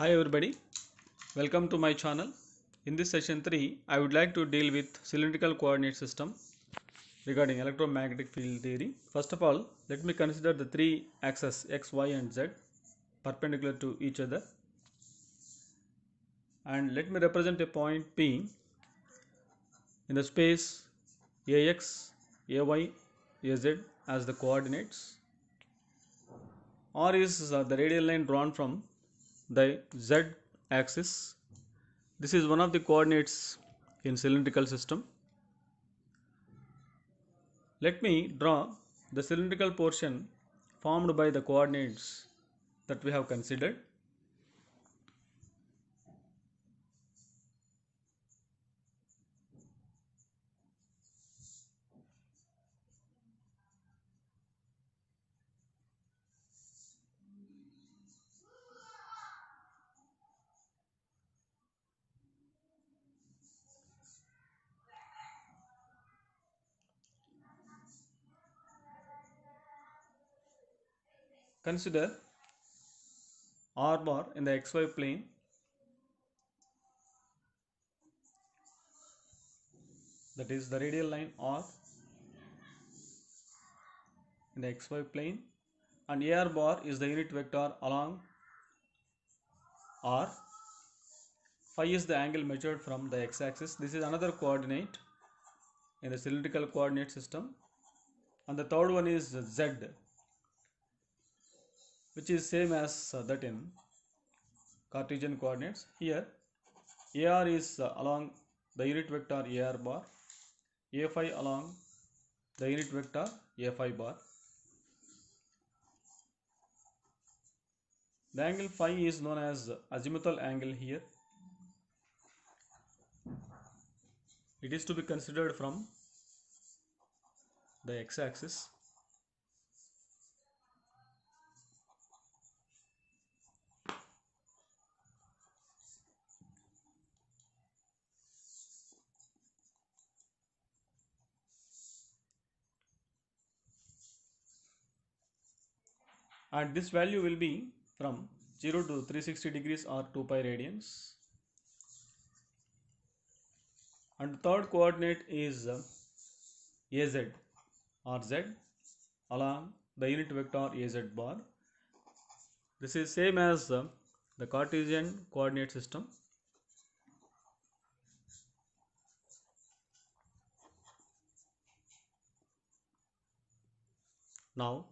Hi everybody, welcome to my channel. In this session 3, I would like to deal with cylindrical coordinate system regarding electromagnetic field theory. First of all, let me consider the three axes x, y and z perpendicular to each other, and let me represent a point P in the space ax, ay, az as the coordinates. R is the radial line drawn from the z axis. This is one of the coordinates in cylindrical system. Let me draw the cylindrical portion formed by the coordinates that we have considered. Consider R bar in the xy plane, that is the radial line R in the xy plane, and AR bar is the unit vector along R. Phi is the angle measured from the x-axis. This is another coordinate in the cylindrical coordinate system. And the third one is Z, which is same as that in Cartesian coordinates. Here AR is along the unit vector AR bar, A phi along the unit vector A phi bar. The angle phi is known as azimuthal angle here. It is to be considered from the x-axis. And this value will be from 0 to 360 degrees or 2 pi radians. And the third coordinate is AZ or Z along the unit vector AZ bar. This is same as the Cartesian coordinate system. Now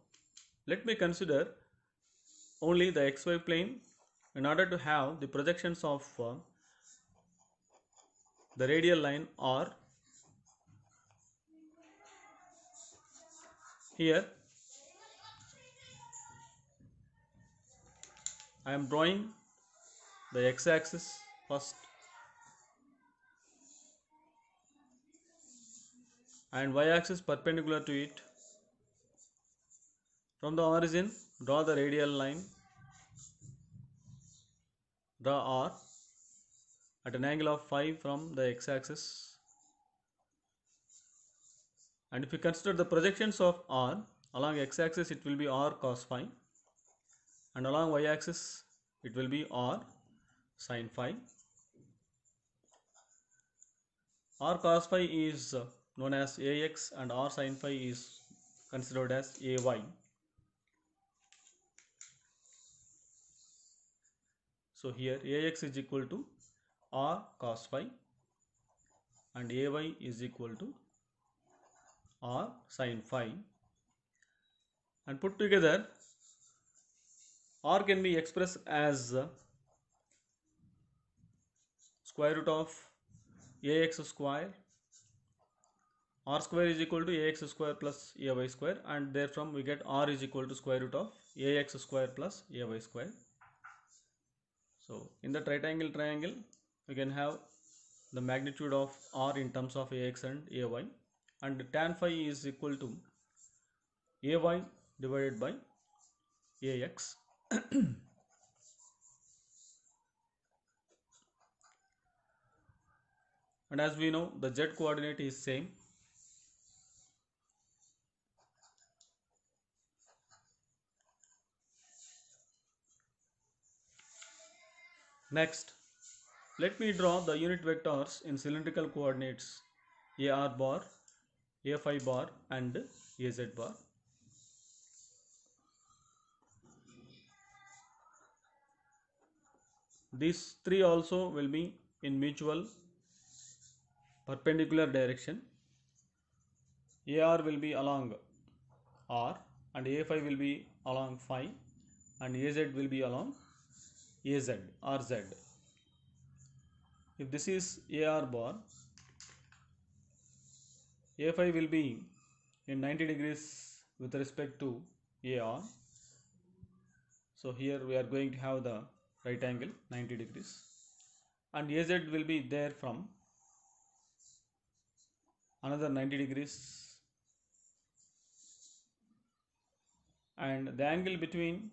let me consider only the xy plane in order to have the projections of the radial line R. Here I am drawing the x-axis first and y-axis perpendicular to it. From the origin, draw the radial line, draw R at an angle of phi from the x-axis. And if you consider the projections of R along x-axis, it will be R cos phi, and along y-axis it will be R sin phi. R cos phi is known as AX and R sin phi is considered as AY. So here AX is equal to R cos phi and AY is equal to R sin phi, and put together R can be expressed as square root of AX square. R square is equal to AX square plus AY square, and therefrom we get R is equal to square root of AX square plus AY square. So in that right angle triangle we can have the magnitude of R in terms of AX and AY, and tan phi is equal to AY divided by AX. And as we know, the Z coordinate is same. Next, let me draw the unit vectors in cylindrical coordinates AR bar, A5 bar and AZ bar. These three also will be in mutual perpendicular direction. AR will be along R and A5 will be along phi and AZ will be along AZ or Z. If this is AR bar, A5 will be in 90 degrees with respect to AR. So here we are going to have the right angle 90 degrees and AZ will be there from another 90 degrees, and the angle between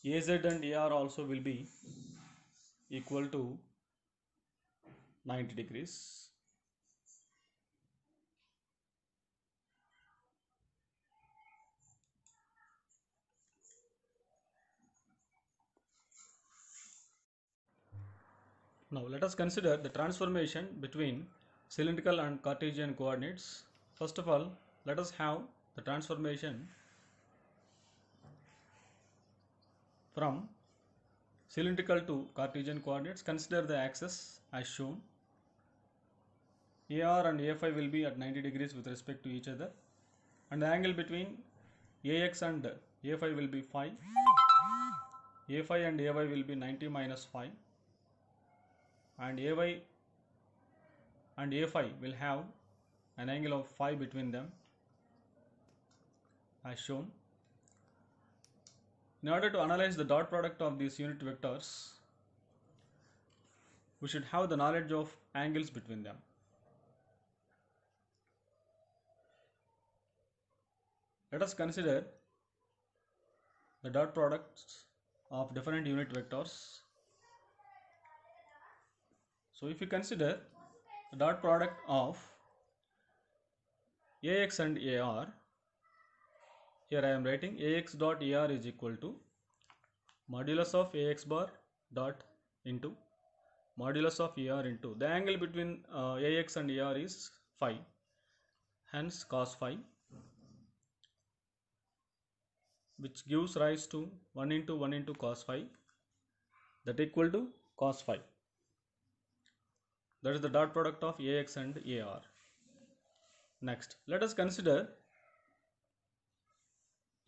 AZ and AR also will be equal to 90 degrees. Now let us consider the transformation between cylindrical and Cartesian coordinates. First of all, let us have the transformation from cylindrical to Cartesian coordinates. Consider the axes as shown. AR and A5 will be at 90 degrees with respect to each other, and the angle between AX and A5 will be phi. A5 and AY will be 90 minus phi, and AY and A5 will have an angle of phi between them as shown. In order to analyze the dot product of these unit vectors, we should have the knowledge of angles between them. Let us consider the dot products of different unit vectors. So if you consider the dot product of AX and AR, here I am writing AX dot AR is equal to modulus of AX bar dot into modulus of AR into the angle between AX and AR is phi, hence cos phi, which gives rise to 1 into cos phi, that equal to cos phi. That is the dot product of AX and AR. Next, let us consider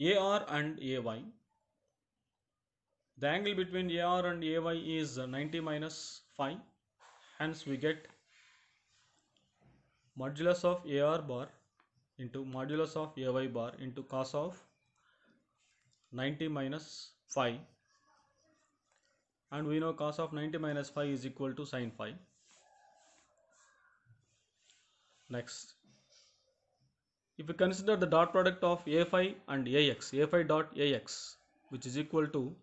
AR and AY. The angle between AR and AY is 90 minus phi, hence we get modulus of AR bar into modulus of AY bar into cos of 90 minus phi, and we know cos of 90 minus phi is equal to sin phi. Next, if we consider the dot product of A5 and AX, A5 dot AX, which is equal to,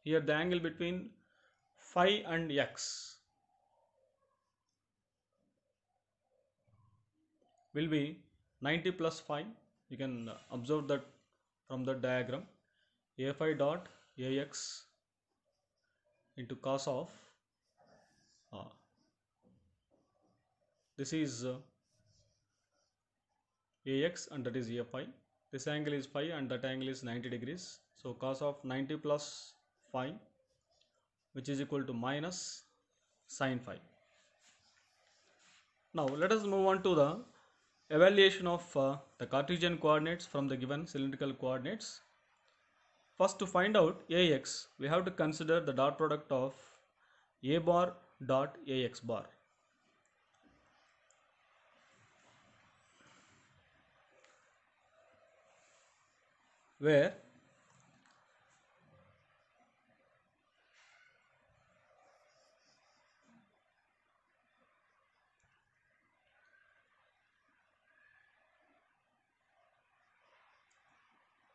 here the angle between phi and x will be 90 plus phi. You can observe that from the diagram. A5 dot AX into cos of this is AX and that is A5. This angle is phi and that angle is 90 degrees. So cos of 90 plus phi, which is equal to minus sin phi. Now let us move on to the evaluation of the Cartesian coordinates from the given cylindrical coordinates. First, to find out AX, we have to consider the dot product of A bar dot AX bar. Where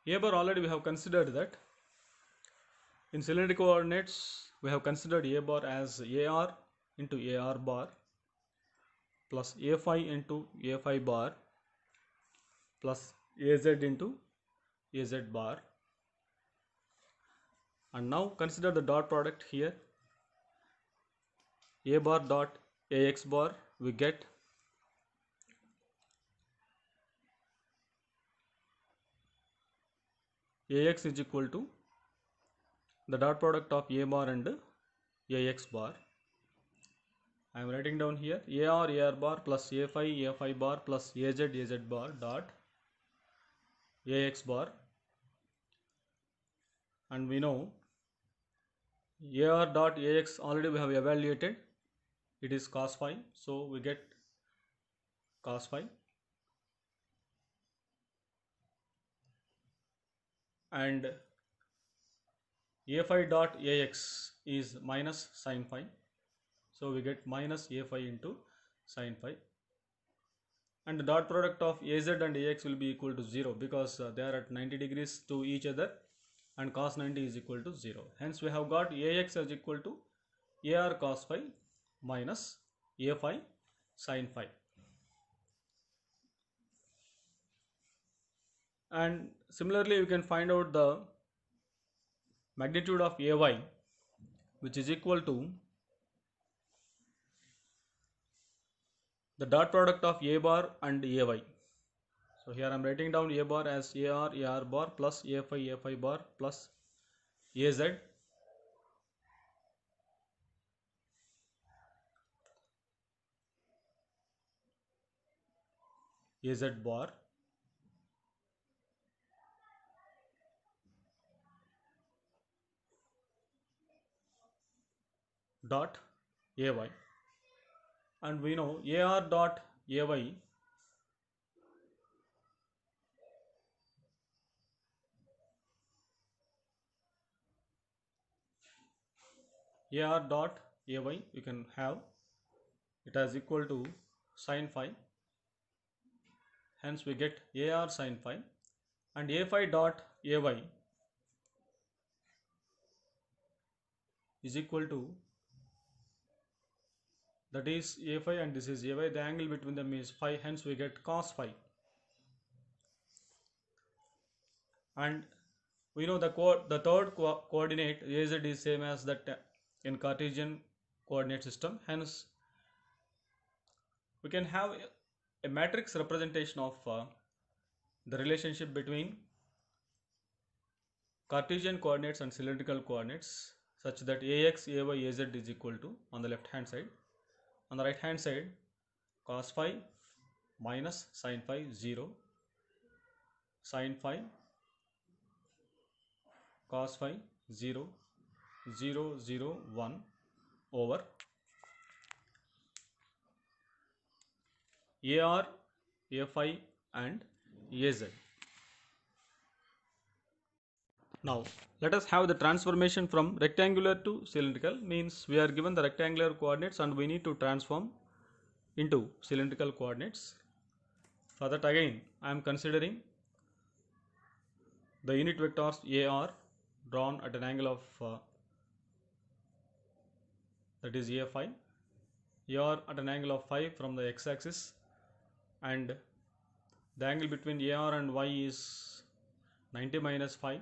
A bar already we have considered that. In cylindrical coordinates, we have considered A bar as AR into AR bar plus A5 into A5 bar plus AZ into AZ bar. And now consider the dot product here. A bar dot ax bar, we get ax is equal to the dot product of a bar and ax bar. I am writing down here ar bar plus a5 bar plus az bar dot ax bar, and we know ar dot ax already we have evaluated, it is cos phi, so we get cos phi, and a5 dot ax is minus sin phi, so we get minus a phi into sin phi, and the dot product of az and ax will be equal to 0 because they are at 90 degrees to each other, and cos 90 is equal to 0. Hence we have got ax is equal to ar cos phi minus a phi sin phi. And similarly you can find out the magnitude of ay, which is equal to the dot product of a bar and ay. So here I am writing down a bar as ar bar plus a5 bar plus az bar dot ay, and we know ar dot ay ar dot ay you can have it as equal to sin phi, hence we get ar sin phi, and a phi dot ay is equal to, that is a phi and this is ay, the angle between them is phi, hence we get cos phi. And we know the third coordinate az is same as that in Cartesian coordinate system, hence we can have a matrix representation of the relationship between Cartesian coordinates and cylindrical coordinates, such that ax, ay, az is equal to, on the left hand side, on the right hand side, cos phi minus sin phi 0, sin phi cos phi 0, 0, 0, 1 over ar, a phi and az. Now let us have the transformation from rectangular to cylindrical, means we are given the rectangular coordinates and we need to transform into cylindrical coordinates. For that again I am considering the unit vectors ar drawn at an angle of that is a phi, ar at an angle of phi from the x-axis, and the angle between ar and y is 90 minus phi,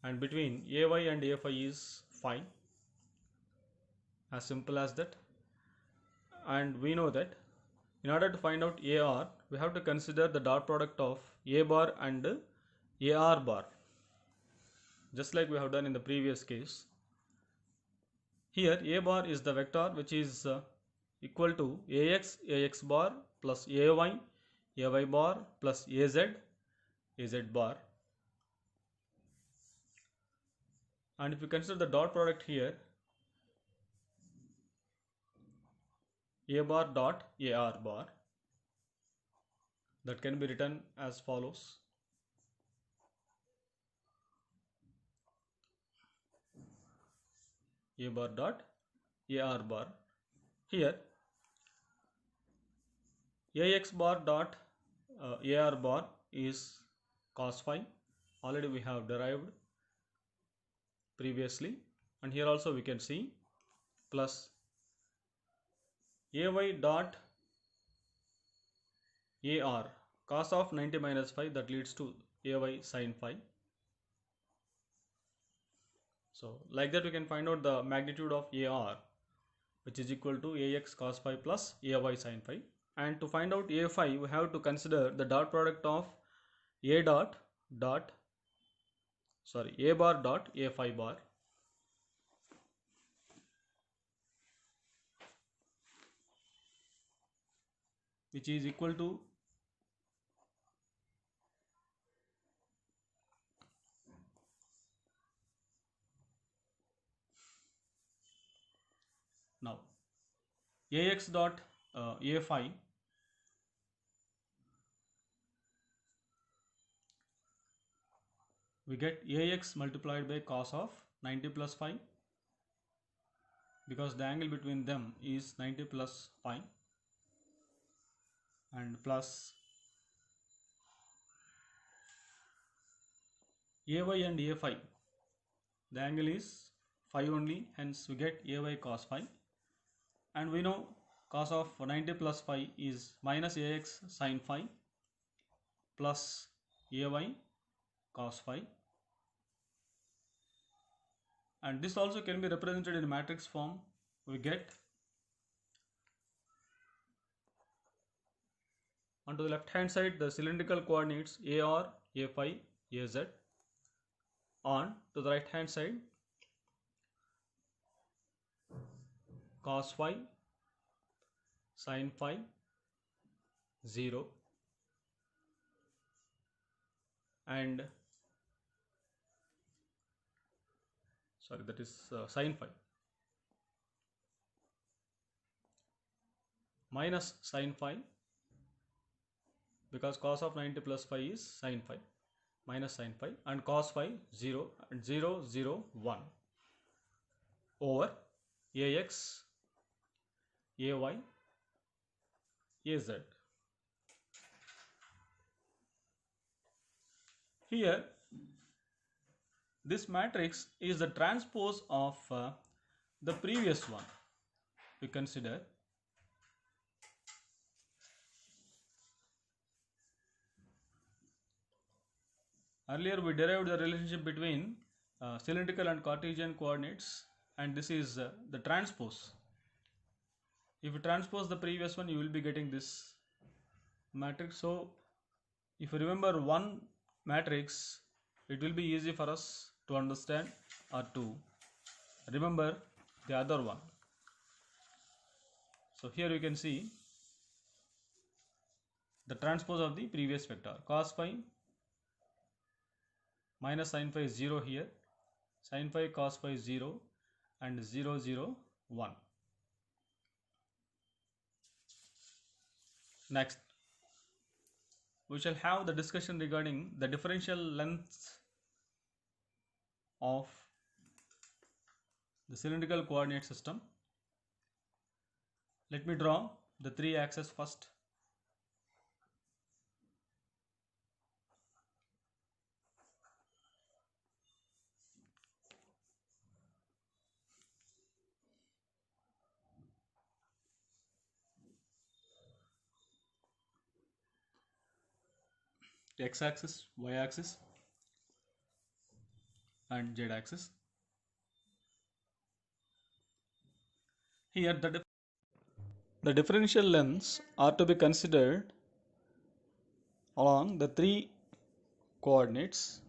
and between ay and a phi is phi, as simple as that. And we know that in order to find out ar, we have to consider the dot product of a bar and ar bar, just like we have done in the previous case. Here a bar is the vector which is equal to ax bar plus ay bar plus az bar. And if you consider the dot product here, a bar dot ar bar, that can be written as follows: a bar dot ar bar. Here ax bar dot ar bar is cos phi, already we have derived previously, and here also we can see, plus ay dot ar cos of 90 minus phi, that leads to ay sin phi, So like that we can find out the magnitude of AR, which is equal to AX cos phi plus AY sin phi. And to find out A phi, we have to consider the dot product of A dot dot A bar dot A phi bar, which is equal to now AX dot A phi we get AX multiplied by cos of 90 plus phi, because the angle between them is 90 plus phi, and plus AY and A phi, the angle is phi only, hence we get AY cos phi, and we know cos of 90 plus phi is minus AX sin phi plus AY cos phi, and this also can be represented in matrix form. We get onto the left hand side the cylindrical coordinates AR, A phi, AZ, on to the right hand side cos phi, sin phi, 0, and that is sin phi minus sin phi, because cos of 90 plus phi is sin phi, minus sin phi, and cos phi 0 and 0 0 1 over AX, AY, AZ. Here this matrix is the transpose of the previous one. We consider earlier we derived the relationship between cylindrical and Cartesian coordinates, and this is the transpose. If you transpose the previous one, you will be getting this matrix. So if you remember one matrix, it will be easy for us to understand or to remember the other one. So here you can see the transpose of the previous vector. Cos phi minus sin phi is 0 here, sin phi cos phi is 0, and 0 0 1. Next, we shall have the discussion regarding the differential lengths of the cylindrical coordinate system. Let me draw the three axes first. X axis, Y axis, and Z axis. Here the differential lengths are to be considered along the three coordinates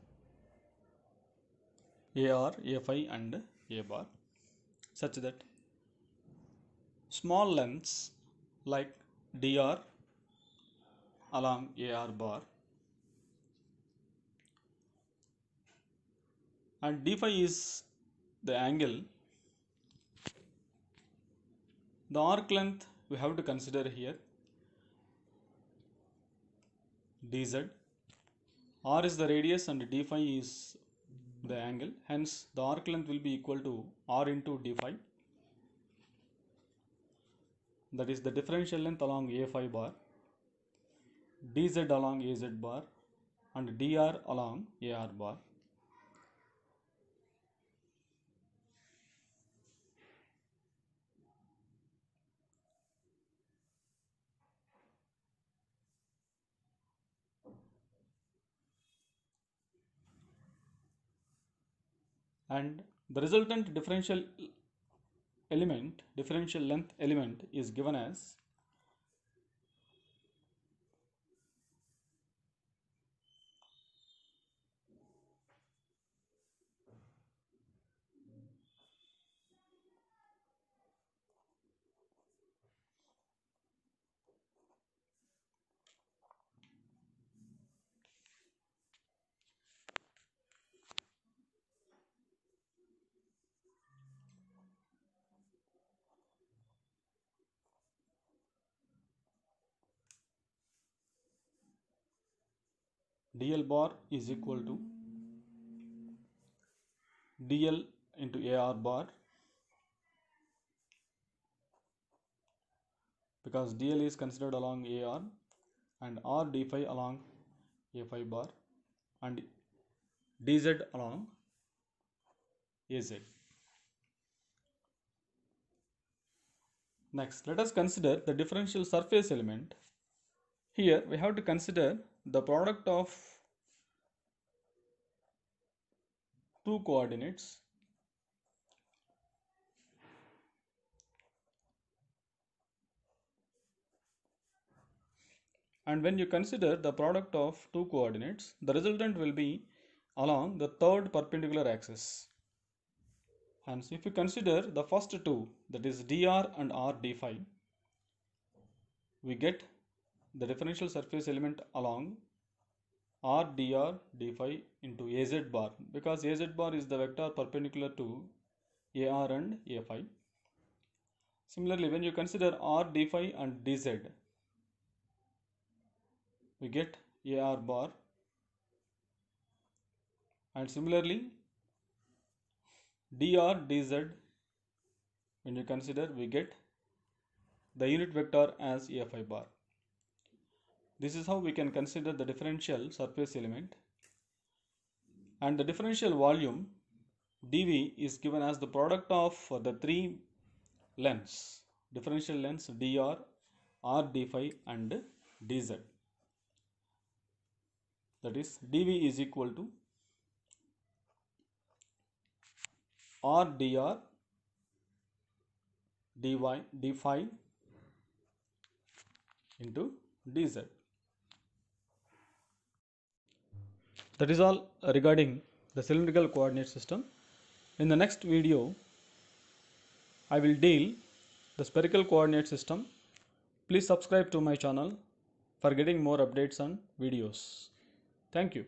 AR, A phi, and A bar, such that small lengths like dr along AR bar and d phi is the angle. The arc length we have to consider here dz. R is the radius and d phi is the angle, hence the arc length will be equal to R into d phi, that is the differential length along A phi bar, dz along AZ bar, and dr along AR bar. And The resultant differential length element is given as dl bar is equal to dl into ar bar, because dl is considered along ar and r d phi along a phi bar and dz along az. Next, let us consider the differential surface element. Here we have to consider the product of two coordinates, and when you consider the product of two coordinates, the resultant will be along the third perpendicular axis. Hence, if you consider the first two, that is dr and r d phi, we get the differential surface element along r dr d phi into az bar, because az bar is the vector perpendicular to ar and a phi. Similarly, when you consider r d phi and dz, we get ar bar, and similarly dr dz, when you consider, we get the unit vector as a phi bar. This is how we can consider the differential surface element, and the differential volume dV is given as the product of the three lengths, differential lengths dr, r d phi and dz. That is, dV is equal to r dr dy d phi into dz. That is all regarding the cylindrical coordinate system. In the next video, I will deal the spherical coordinate system. Please subscribe to my channel for getting more updates and videos. Thank you.